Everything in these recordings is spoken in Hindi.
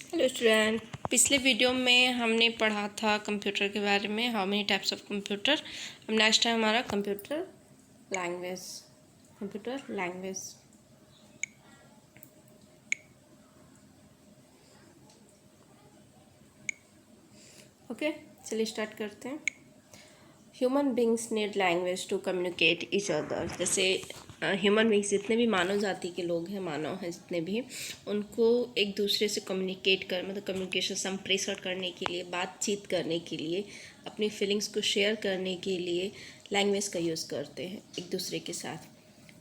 हेलो स्टूडेंट, पिछले वीडियो में हमने पढ़ा था कंप्यूटर के बारे में, how many types of computer. अब नेक्स्ट है हमारा कंप्यूटर लैंग्वेज। ओके, चलिए स्टार्ट करते हैं। Human beings need language to communicate each other. जैसे ह्यूमन बींग्स जितने भी मानव जाति के लोग हैं, मानव हैं जितने भी, उनको एक दूसरे से कम्युनिकेट कर मतलब कम्युनिकेशन संप्रेषण करने के लिए, बातचीत करने के लिए, अपनी फीलिंग्स को शेयर करने के लिए लैंग्वेज का यूज़ करते हैं एक दूसरे के साथ।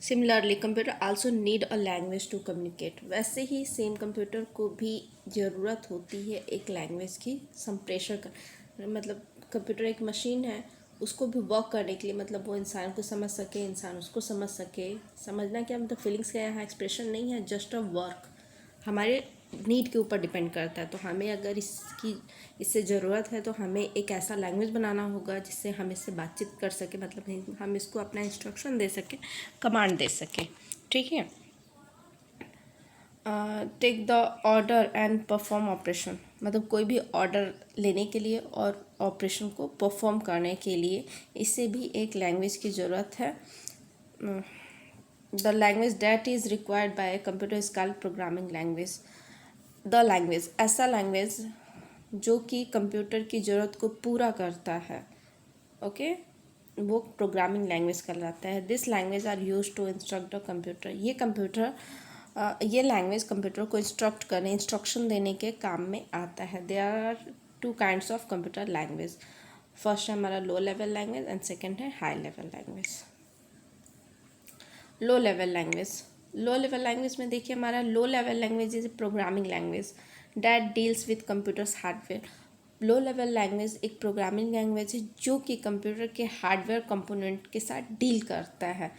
Similarly computer also need a language to communicate. वैसे ही सेम कंप्यूटर को भी ज़रूरत होती है एक लैंग्वेज की संप्रेषण कर, मतलब कंप्यूटर एक मशीन है, उसको भी वर्क करने के लिए, मतलब वो इंसान को समझ सके, इंसान उसको समझ सके। समझना क्या मतलब फीलिंग्स का यहाँ एक्सप्रेशन नहीं है, जस्ट अ वर्क हमारे नीड के ऊपर डिपेंड करता है। तो हमें अगर इससे ज़रूरत है तो हमें एक ऐसा लैंग्वेज बनाना होगा जिससे हम इससे बातचीत कर सकें, मतलब हम इसको अपना इंस्ट्रक्शन दे सकें, कमांड दे सकें। ठीक है। Take the order and perform operation, मतलब कोई भी ऑर्डर लेने के लिए और ऑपरेशन को परफॉर्म करने के लिए इससे भी एक लैंग्वेज की ज़रूरत है। The language that is required by a computer is called programming language. The language, ऐसा लैंग्वेज जो कि कंप्यूटर की ज़रूरत को पूरा करता है, ओके, वो प्रोग्रामिंग लैंग्वेज कहलाता है। This language are use to instruct the computer. ये लैंग्वेज कंप्यूटर को इंस्ट्रक्शन देने के काम में आता है। There are two kinds of computer language. First है हमारा low level language and second है high level language. Low level language में देखिए, हमारा low level language is programming language that deals with computers hardware. Low level language एक प्रोग्रामिंग लैंग्वेज है जो कि कंप्यूटर के हार्डवेयर कंपोनेंट के साथ डील करता है,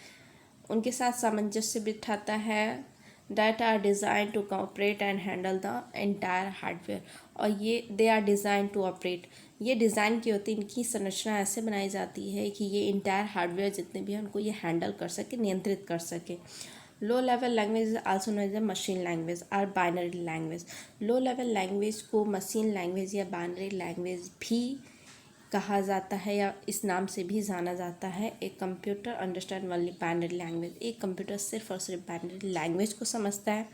उनके साथ सामंजस्य बिठाता है। That are design to operate and handle the entire hardware. और ये they are design to operate, ये डिज़ाइन की होती है, इनकी संरचना ऐसे बनाई जाती है कि ये इंटायर हार्डवेयर जितने भी हैं उनको ये हैंडल कर सके, नियंत्रित कर सके। Low level language also known as a machine language और binary language. Low level language को मशीन लैंग्वेज या बाइनरी लैंग्वेज भी कहा जाता है या इस नाम से भी जाना जाता है। एक computer understand only binary language, एक कंप्यूटर सिर्फ और सिर्फ बाइनरी लैंग्वेज को समझता है।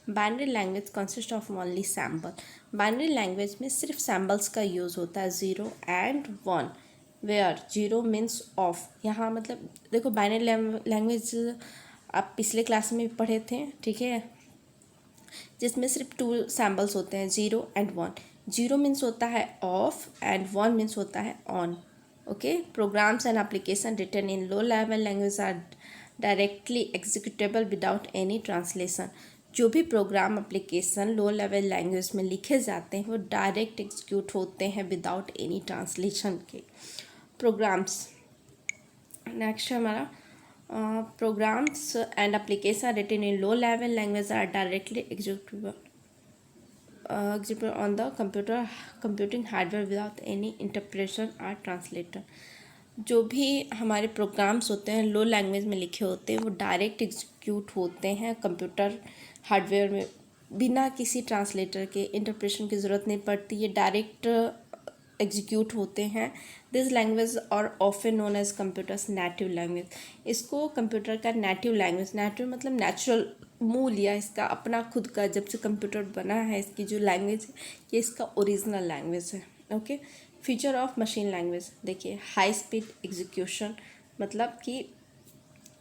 Binary language consist of only sample. Binary language में सिर्फ सैम्बल्स का यूज़ होता है, 0 and 1, वेयर 0 मीन्स ऑफ। यहाँ मतलब देखो, बाइनरी लैंग्वेज आप पिछले क्लास में भी पढ़े थे, ठीक है, जिसमें सिर्फ 2 सैम्बल्स होते हैं, 0 and 1। 0 मीन्स होता है ऑफ एंड 1 मीन्स होता है on. Okay, programs and application written in low level language are directly executable without any translation. जो भी program application low level language में लिखे जाते हैं वो डायरेक्ट एग्जीक्यूट होते हैं विदाउट एनी ट्रांसलेशन के। प्रोग्राम्स नेक्स्ट है हमारा programs and applications written in low level language are directly executable on the computing hardware without any interpretation or translator। जो भी हमारे प्रोग्राम्स होते हैं लो लैंग्वेज में लिखे होते हैं वो डायरेक्ट एग्जीक्यूट होते हैं कंप्यूटर हार्डवेयर में, बिना किसी ट्रांसलेटर के, इंटरप्रेशन की ज़रूरत नहीं पड़ती, ये डायरेक्ट एग्जीक्यूट होते हैं। This language are often known as computer's native language. इसको कंप्यूटर का नेटिव लैंग्वेज, नेटिव मतलब नेचुरल, मूल या इसका अपना खुद का, जब से कंप्यूटर बना है इसकी जो लैंग्वेज है ये इसका ओरिजिनल लैंग्वेज है। Okay, feature of machine language देखिए, हाई स्पीड एग्जीक्यूशन, मतलब कि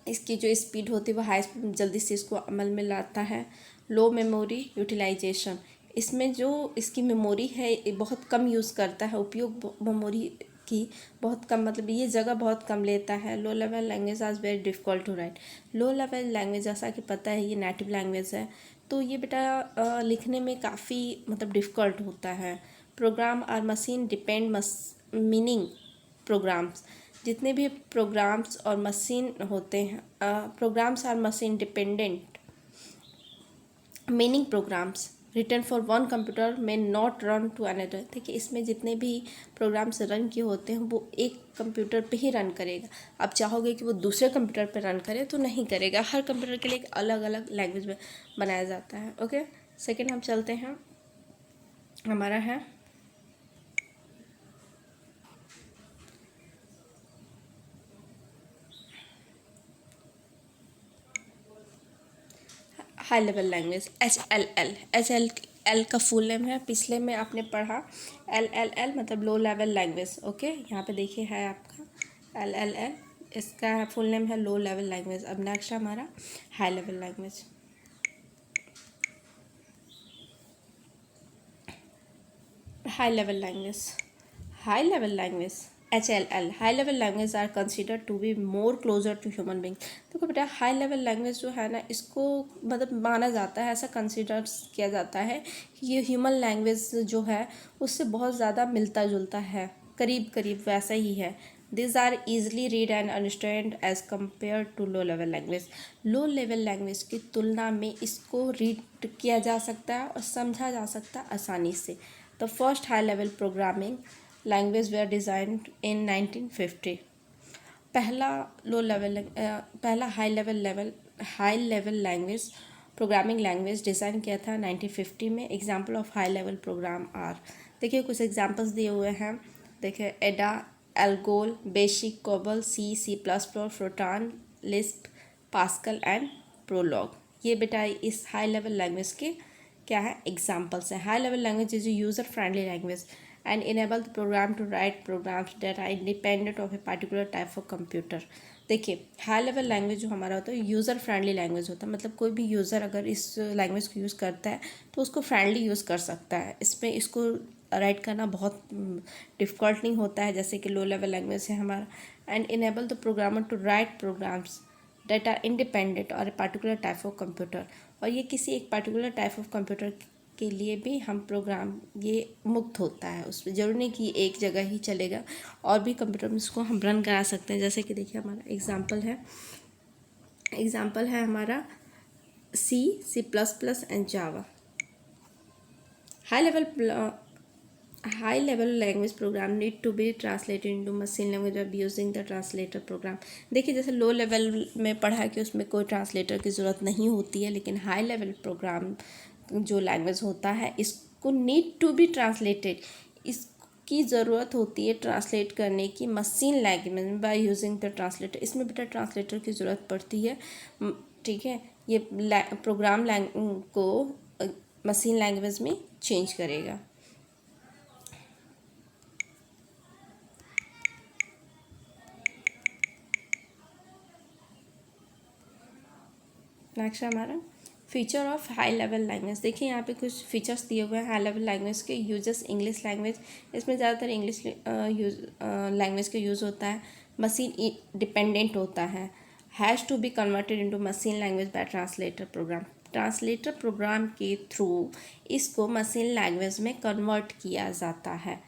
इसकी जो स्पीड होती है वो हाई स्पीड जल्दी से इसको अमल में लाता है। लो मेमोरी यूटिलाइजेशन, इसमें जो इसकी मेमोरी है ये बहुत कम यूज़ करता है, उपयोग मेमोरी की बहुत कम, मतलब ये जगह बहुत कम लेता है। लो लेवल लैंग्वेज आज very difficult to write. Low level language जैसा कि पता है ये नेटिव लैंग्वेज है, तो ये बेटा लिखने में काफ़ी मतलब डिफ़िकल्ट होता है। प्रोग्राम और मशीन डिपेंड मीनिंग प्रोग्राम्स, जितने भी प्रोग्राम्स और मशीन होते हैं, प्रोग्राम्स और machine dependent meaning programs written for one computer में नॉट रन टू अनदर। देखिए, इसमें जितने भी प्रोग्राम्स रन किए होते हैं वो एक कंप्यूटर पे ही रन करेगा। आप चाहोगे कि वो दूसरे कंप्यूटर पे रन करे तो नहीं करेगा, हर कंप्यूटर के लिए एक अलग अलग लैंग्वेज में बनाया जाता है। ओके, सेकेंड हम चलते हैं हमारा है high level language HLL। HLL का फुल नेम है, पिछले में आपने पढ़ा LLL मतलब लो लेवल लैंग्वेज। ओके, यहाँ पे देखिए है आपका LLL, इसका फुल नेम है लो लेवल लैंग्वेज। अब नेक्स्ट हमारा high level language. High level language, high level language HLL। High level language are considered to be more closer to human being. देखो बेटा, हाई लेवल लैंग्वेज जो है ना, इसको मतलब माना जाता है, ऐसा कंसिडर किया जाता है कि ये ह्यूमन लैंग्वेज जो है उससे बहुत ज़्यादा मिलता जुलता है, करीब करीब वैसा ही है। This are easily read and understand as compare to low level language. Low level language की तुलना में इसको रीड किया जा सकता है और समझा जा सकता है आसानी से। The first high level programming language were designed in 1950। पहला high level language programming language design किया था 1950 में। Example of high level program are, देखिए कुछ एग्जाम्पल्स दिए हुए हैं। देखिए Ada, Algol, BASIC, COBOL, C plus plus, Fortran, Lisp, Pascal and Prolog. ये बेटा इस हाई लेवल लैंग्वेज के क्या है एग्जाम्पल्स हैं। High level language is user friendly language and enable the program to write programs that are independent of a particular type of computer। देखिए हाई लेवल लैंग्वेज जो हमारा होता है यूज़र फ्रेंडली लैंग्वेज होता है, मतलब कोई भी यूज़र अगर इस लैंग्वेज को यूज़ करता है तो उसको फ्रेंडली यूज़ कर सकता है। इसमें इसको राइट करना बहुत डिफ़िकल्ट नहीं होता है, जैसे कि लो लेवल लैंग्वेज है हमारा। And enable the programmer to write programs that are independent और a particular type of computer. और ये किसी एक पार्टिकुलर टाइप ऑफ कंप्यूटर के लिए भी हम प्रोग्राम ये मुक्त होता है, उस पर जरूरी नहीं कि एक जगह ही चलेगा, और भी कंप्यूटर में इसको हम रन करा सकते हैं। जैसे कि देखिए हमारा एग्जाम्पल है हमारा C plus plus and Java. High level language program need to be translated into machine language of using the translator program. देखिए जैसे लो लेवल में पढ़ा कि उसमें कोई ट्रांसलेटर की ज़रूरत नहीं होती है, लेकिन हाई लेवल प्रोग्राम जो लैंग्वेज होता है इसको नीड टू बी ट्रांसलेटेड, इसकी ज़रूरत होती है ट्रांसलेट करने की मशीन लैंग्वेज में बाय यूजिंग द ट्रांसलेटर। इसमें बेटा ट्रांसलेटर की ज़रूरत पड़ती है, ठीक है। ये प्रोग्राम को मशीन लैंग्वेज में चेंज करेगा। नेक्स्ट हमारा feature of high level language. देखिए यहाँ पे कुछ फीचर्स दिए हुए हैं हाई लेवल लैंग्वेज के। यूजस इंग्लिश लैंग्वेज, इसमें ज़्यादातर इंग्लिश लैंग्वेज का यूज़ होता है। मशीन डिपेंडेंट होता है। Has to be converted into machine language by translator program. Translator program के थ्रू इसको मशीन लैंग्वेज में कन्वर्ट किया जाता है।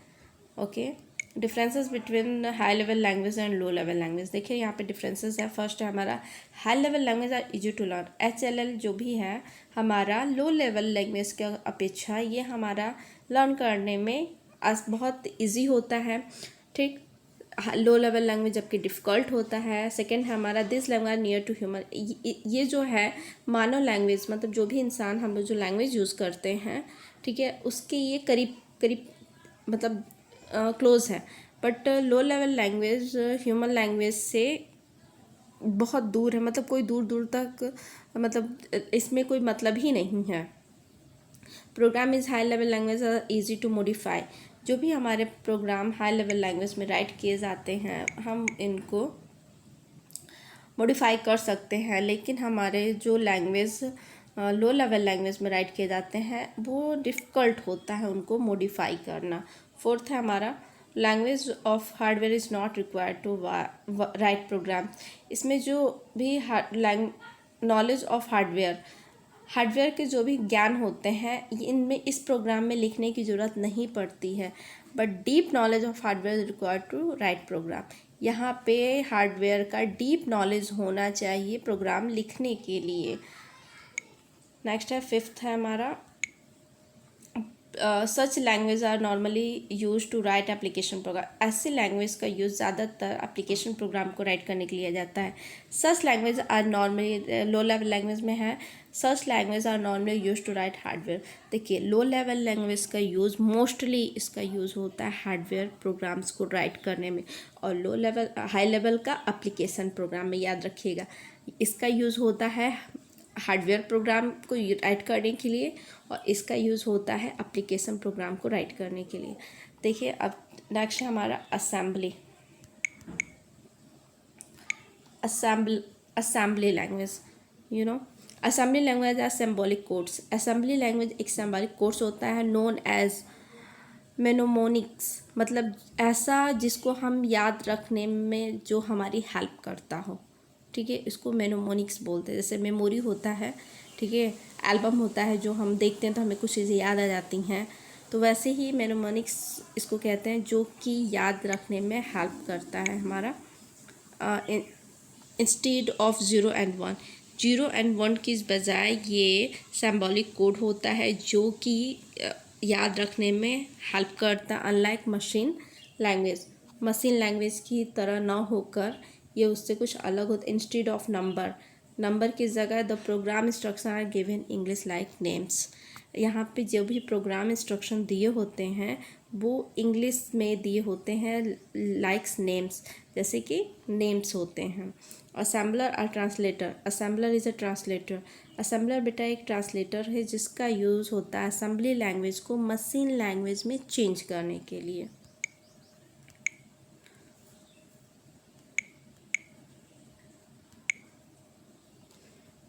Okay, differences between high level language and low level language. देखिए यहाँ पे डिफरेंसेस है। फर्स्ट है हमारा high level language are easy to learn. HLL जो भी है हमारा लो लेवल लैंग्वेज के अपेक्षा ये हमारा लर्न करने में बहुत इजी होता है, ठीक। लो लेवल लैंग्वेज जबकि डिफ़िकल्ट होता है। सेकेंड है हमारा this language near to human. ये जो है मानव लैंग्वेज, मतलब जो भी इंसान हम लोग जो लैंग्वेज यूज़ करते हैं, ठीक है, उसके ये करीब करीब मतलब क्लोज है। But low level language human language से बहुत दूर है, मतलब कोई दूर दूर तक मतलब इसमें कोई मतलब ही नहीं है। Program is high level language are easy to modify. जो भी हमारे प्रोग्राम हाई लेवल लैंग्वेज में राइट किए जाते हैं हम इनको मॉडिफाई कर सकते हैं, लेकिन हमारे जो लैंग्वेज लो लेवल लैंग्वेज में राइट किए जाते हैं वो डिफ़िकल्ट होता है उनको मॉडिफाई करना। फोर्थ है हमारा language of hardware is not required to write program. इसमें जो भी नॉलेज ऑफ हार्डवेयर के जो भी ज्ञान होते हैं इनमें इस प्रोग्राम में लिखने की ज़रूरत नहीं पड़ती है। But deep knowledge of hardware is required to write program. यहाँ पे हार्डवेयर का डीप नॉलेज होना चाहिए प्रोग्राम लिखने के लिए। नेक्स्ट है फिफ्थ है हमारा such language are normally use to write application program. ऐसे लैंग्वेज का यूज़ ज़्यादातर एप्लीकेशन प्रोग्राम को राइट करने के लिए जाता है। Such language are normally low level language में है such language are normally use to write hardware. देखिए लो लेवल लैंग्वेज का यूज़ मोस्टली इसका यूज़ होता है हार्डवेयर प्रोग्राम्स को राइट करने में, और लो लेवल हाई लेवल का एप्लीकेशन प्रोग्राम में, याद रखिएगा इसका यूज़ होता है हार्डवेयर प्रोग्राम को राइट करने के लिए, और इसका यूज़ होता है एप्लीकेशन प्रोग्राम को राइट करने के लिए। देखिए अब नेक्स्ट है हमारा assembly language. Assembly language are symbolic codes. Assembly language एक सिंबॉलिक कोड्स होता है नोन एज मेनोमोनिक्स, मतलब ऐसा जिसको हम याद रखने में जो हमारी हेल्प करता हो, ठीक है, इसको मेनोमोनिक्स बोलते हैं। जैसे मेमोरी होता है, ठीक है, एल्बम होता है जो हम देखते हैं तो हमें कुछ चीज़ें याद आ जाती हैं, तो वैसे ही मेनोमोनिक्स इसको कहते हैं जो कि याद रखने में हेल्प करता है हमारा। इंस्टेड ऑफ 0 and 1, 0 and 1 की बजाय ये सिंबॉलिक कोड होता है जो कि याद रखने में हेल्प करता है। अनलाइक मशीन लैंग्वेज की तरह ना होकर ये उससे कुछ अलग होता है। इंस्टेड ऑफ नंबर की जगह the program instruction are given English like names. यहाँ पे जो भी प्रोग्राम इंस्ट्रक्शन दिए होते हैं वो इंग्लिश में दिए होते हैं लाइक्स नेम्स, जैसे कि नेम्स होते हैं। असेंबलर और translator. Assembler is a translator. Assembler बेटा एक ट्रांसलेटर है जिसका यूज़ होता है असेंबली लैंग्वेज को मशीन लैंग्वेज में चेंज करने के लिए।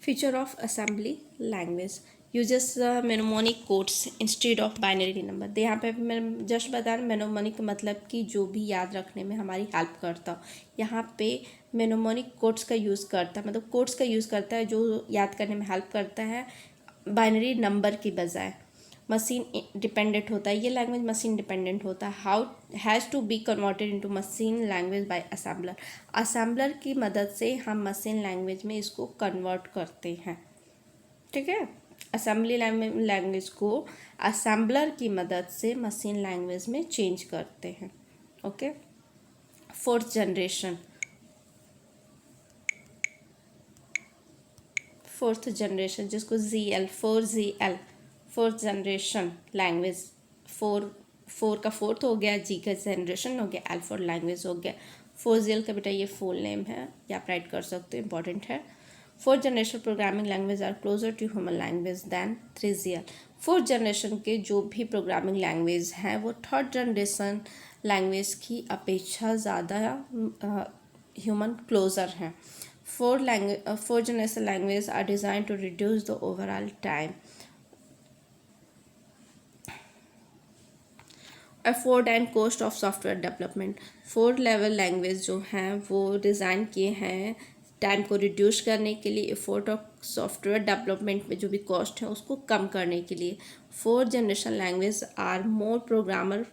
Feature of assembly language uses mnemonic codes instead of binary number. यहाँ पे मैं जस्ट बता रहा, मेनोमोनिक मतलब कि जो भी याद रखने में हमारी हेल्प करता हो। यहाँ पे मेनोमोनिक कोड्स का यूज़ करता है, मतलब कोड्स का यूज़ करता है जो याद करने में हेल्प करता है बाइनरी नंबर की बजाय। मशीन डिपेंडेंट होता है, ये लैंग्वेज मशीन डिपेंडेंट होता है। How has to be converted into machine language by assembler. Assembler की मदद से हम मशीन लैंग्वेज में इसको कन्वर्ट करते हैं, ठीक है। असेंबली लैंग्वेज को असेंबलर की मदद से मशीन लैंग्वेज में चेंज करते हैं, ओके। फोर्थ जनरेशन जिसको फोर्थ जनरेशन लैंग्वेज। फोर का फोर्थ हो गया, जी का जनरेशन हो गया, एल फॉर लैंग्वेज हो गया। 4GL का बेटा ये फुल नेम है, या आप राइट कर सकते हो, इंपॉर्टेंट है। Fourth generation programming language are closer to human language than 3GL। Fourth generation के जो भी प्रोग्रामिंग लैंग्वेज हैं वो थर्ड जनरेशन लैंग्वेज की अपेक्षा ज़्यादा ह्यूमन क्लोजर हैं। Fourth generation languages are designed to reduce the overall time, effort and cost of software development। Fourth level language जो हैं वो डिज़ाइन किए हैं टाइम को रिड्यूस करने के लिए, एफोर्ट और सॉफ्टवेयर डेवलपमेंट में जो भी कॉस्ट है उसको कम करने के लिए। Fourth generation language are more programmer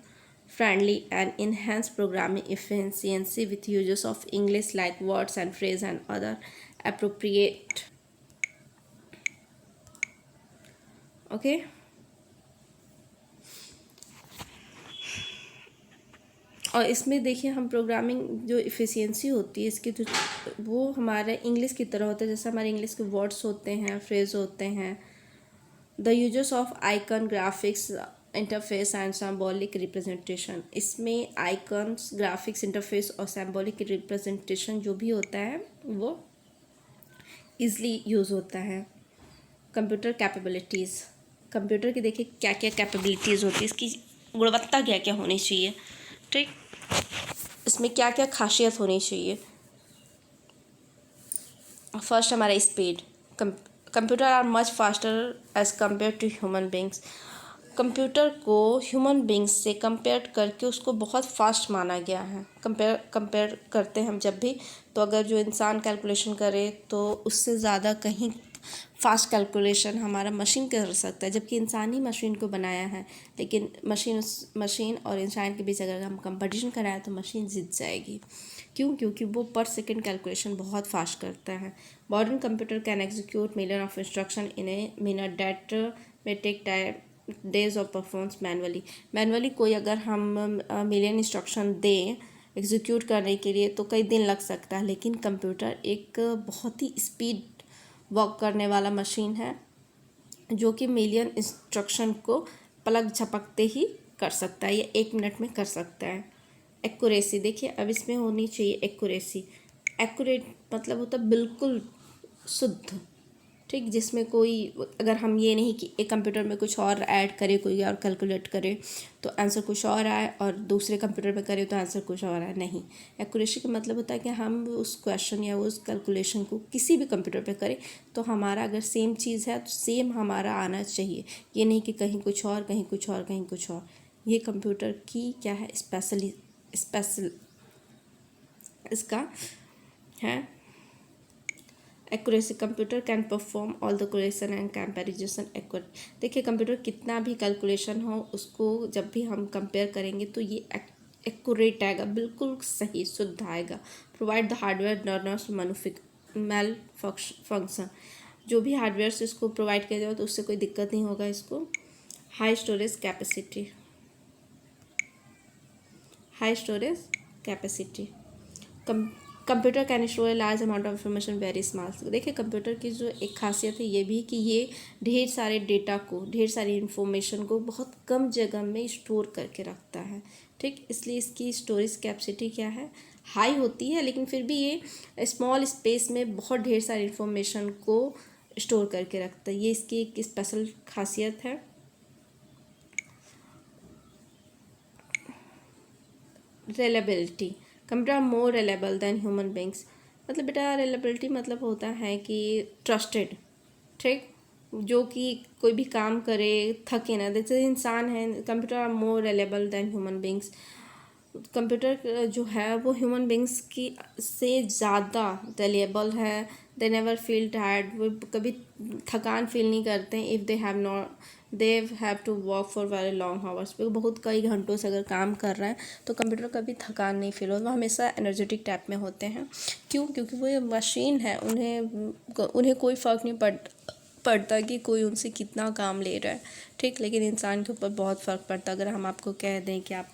friendly and enhance programming efficiency with uses of English like words and phrase and other appropriate, okay। और इसमें देखिए हम प्रोग्रामिंग जो इफ़िशियंसी होती है इसकी तो वो हमारे इंग्लिश की तरह होता है, जैसे हमारे इंग्लिश के वर्ड्स होते हैं, फ्रेज होते हैं। The uses of icon graphics interface and symbolic representation. इसमें आइकन्स ग्राफिक्स इंटरफेस और सिंबॉलिक रिप्रेजेंटेशन जो भी होता है वो ईज़िली यूज़ होता है। Computer capabilities. कंप्यूटर की देखिए क्या क्या कैपेबिलिटीज़ होती है, इसकी गुणवत्ता क्या क्या होनी चाहिए, ठीक, इसमें क्या क्या खासियत होनी चाहिए। फर्स्ट हमारा speed. Computer are much faster as compare to human beings. Computer को ह्यूमन बींग्स से कंपेयर करके उसको बहुत फास्ट माना गया है। कंपेयर करते हैं हम जब भी, तो अगर जो इंसान कैलकुलेशन करे तो उससे ज़्यादा कहीं फास्ट कैलकुलेशन हमारा मशीन कर सकता है, जबकि इंसान ही मशीन को बनाया है। लेकिन मशीन और इंसान के बीच अगर हम कंपटीशन कराएं तो मशीन जीत जाएगी। क्यों? क्योंकि वो पर सेकेंड कैलकुलेशन बहुत फास्ट करता है। Modern computer can execute million of instruction in a minute that may take time days of performance manually कोई अगर हम मिलियन इंस्ट्रक्शन दें एग्जीक्यूट करने के लिए तो कई दिन लग सकता है, लेकिन कंप्यूटर एक बहुत ही स्पीड वर्क करने वाला मशीन है जो कि मिलियन इंस्ट्रक्शन को पलक झपकते ही कर सकता है, ये 1 मिनट में कर सकता है। एक्यूरेसी देखिए, अब इसमें होनी चाहिए एक्यूरेसी। एक्यूरेट मतलब होता है बिल्कुल शुद्ध, ठीक, जिसमें कोई, अगर हम ये नहीं कि एक कंप्यूटर में कुछ और ऐड करे, कोई और कैलकुलेट करे तो आंसर कुछ और आए, और दूसरे कंप्यूटर में करे तो आंसर कुछ और आए, नहीं। एक्यूरेसी का मतलब होता है कि हम उस क्वेश्चन या उस कैलकुलेशन को किसी भी कंप्यूटर पे करें तो हमारा अगर सेम चीज़ है तो सेम हमारा आना चाहिए, ये नहीं कि कहीं कुछ और, कहीं कुछ और, कहीं कुछ और। ये कंप्यूटर की क्या है, स्पेशल इसका है accuracy. Computer can perform all the calculation and comparison accurate. देखिए कंप्यूटर कितना भी कैलकुलेशन हो उसको जब भी हम कंपेयर करेंगे तो ये एक्यूरेट आएगा, बिल्कुल सही शुद्ध आएगा। Provide the hardware learners mail function, जो भी हार्डवेयर से इसको प्रोवाइड किया जाए तो उससे कोई दिक्कत नहीं होगा इसको। High storage capacity, high storage capacity. Computer can store large amount of information very small. देखिए कंप्यूटर की जो एक खासियत है ये भी कि ये ढेर सारे डेटा को, ढेर सारी इंफॉर्मेशन को बहुत कम जगह में स्टोर करके रखता है, ठीक, इसलिए इसकी स्टोरेज कैपेसिटी क्या है, हाई होती है, लेकिन फिर भी ये स्मॉल स्पेस में बहुत ढेर सारी इंफॉर्मेशन को स्टोर करके रखता है, ये इसकी एक स्पेशल खासियत है। Reliability, computer are more reliable than human beings. मतलब बेटा रिलायबिलिटी मतलब होता है कि ट्रस्टेड, ठीक, जो कि कोई भी काम करे थके ना, जैसे इंसान है, computer are more reliable than human beings. Computer जो है वो ह्यूमन बींग्स की से ज़्यादा रिलायबल है। दे नेवर फील टायर्ड, वो कभी थकान फील नहीं करते हैं। If they have to work for very long hours, बहुत कई घंटों से अगर काम कर रहे हैं तो कंप्यूटर कभी थकान नहीं फील होता, वो हमेशा एनर्जेटिक टाइप में होते हैं। क्यों? क्योंकि वो ये मशीन है, उन्हें कोई फ़र्क नहीं पड़ता कि कोई उनसे कितना काम ले रहा है, ठीक, लेकिन इंसान के ऊपर बहुत फ़र्क पड़ता है। अगर हम आपको कह दें कि आप